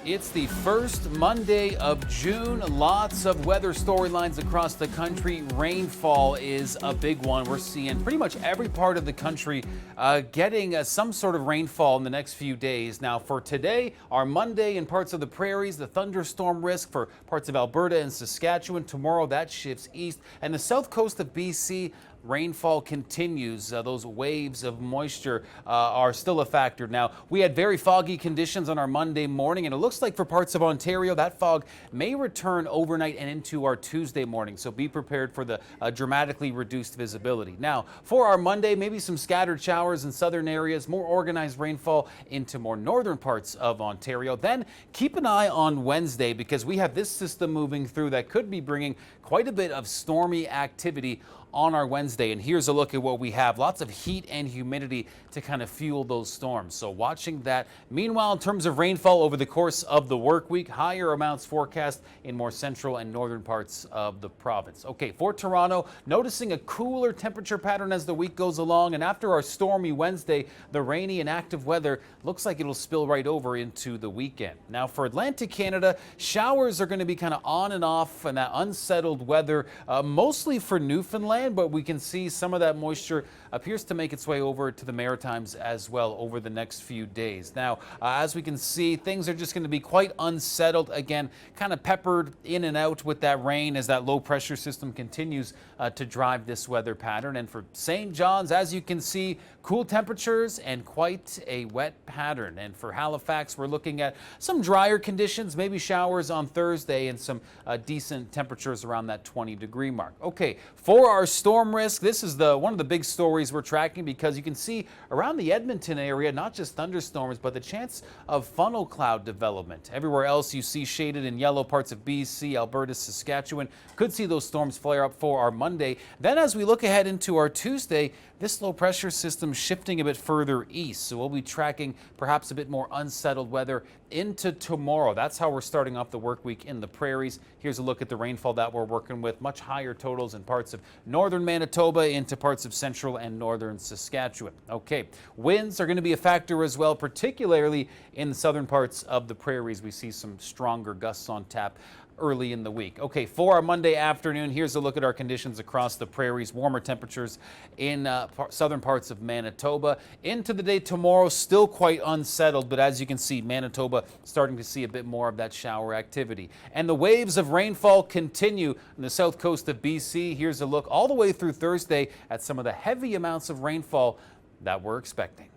It's the first Monday of June. Lots of weather storylines across the country. Rainfall is a big one. We're seeing pretty much every part of the country getting some sort of rainfall in the next few days. Now, for today, our Monday in parts of the prairies, the thunderstorm risk for parts of Alberta and Saskatchewan. Tomorrow, that shifts east. And the south coast of BC, rainfall continues. Those waves of moisture are still a factor. Now, we had very foggy conditions on our Monday morning, and it looks like for parts of Ontario, that fog may return overnight and into our Tuesday morning. So be prepared for the dramatically reduced visibility. Now, for our Monday, maybe some scattered showers in southern areas, more organized rainfall into more northern parts of Ontario. Then keep an eye on Wednesday because we have this system moving through that could be bringing quite a bit of stormy activity on our Wednesday. And here's a look at what we have. Lots of heat and humidity to kind of fuel those storms. So watching that. Meanwhile, in terms of rainfall over the course of the work week, higher amounts forecast in more central and northern parts of the province. Okay, for Toronto, noticing a cooler temperature pattern as the week goes along. And after our stormy Wednesday, the rainy and active weather looks like it'll spill right over into the weekend. Now for Atlantic Canada, showers are going to be kind of on and off and that unsettled weather, mostly for Newfoundland. But we can see some of that moisture appears to make its way over to the Maritimes as well over the next few days. Now, as we can see, things are just going to be quite unsettled. Again, kind of peppered in and out with that rain as that low pressure system continues to drive this weather pattern. And for St. John's, as you can see, cool temperatures and quite a wet pattern. And for Halifax, we're looking at some drier conditions, maybe showers on Thursday and some decent temperatures around that 20-degree mark. Okay, for our storm risk, this is one of the big stories we're tracking because you can see around the Edmonton area, not just thunderstorms, but the chance of funnel cloud development. Everywhere else you see shaded in yellow, parts of BC, Alberta, Saskatchewan, could see those storms flare up for our Monday. Then as we look ahead into our Tuesday, this low pressure system shifting a bit further east. So we'll be tracking perhaps a bit more unsettled weather into tomorrow. That's how we're starting off the work week in the prairies. Here's a look at the rainfall that we're working with. Much higher totals in parts of northern Manitoba into parts of central and northern Saskatchewan. Okay, winds are going to be a factor as well, particularly in the southern parts of the prairies. We see some stronger gusts on tap early in the week. Okay, for our Monday afternoon, here's a look at our conditions across the prairies. Warmer temperatures in southern parts of Manitoba. Into the day tomorrow, still quite unsettled, but as you can see, Manitoba starting to see a bit more of that shower activity. And the waves of rainfall continue on the south coast of BC. Here's a look all the way through Thursday at some of the heavy amounts of rainfall that we're expecting.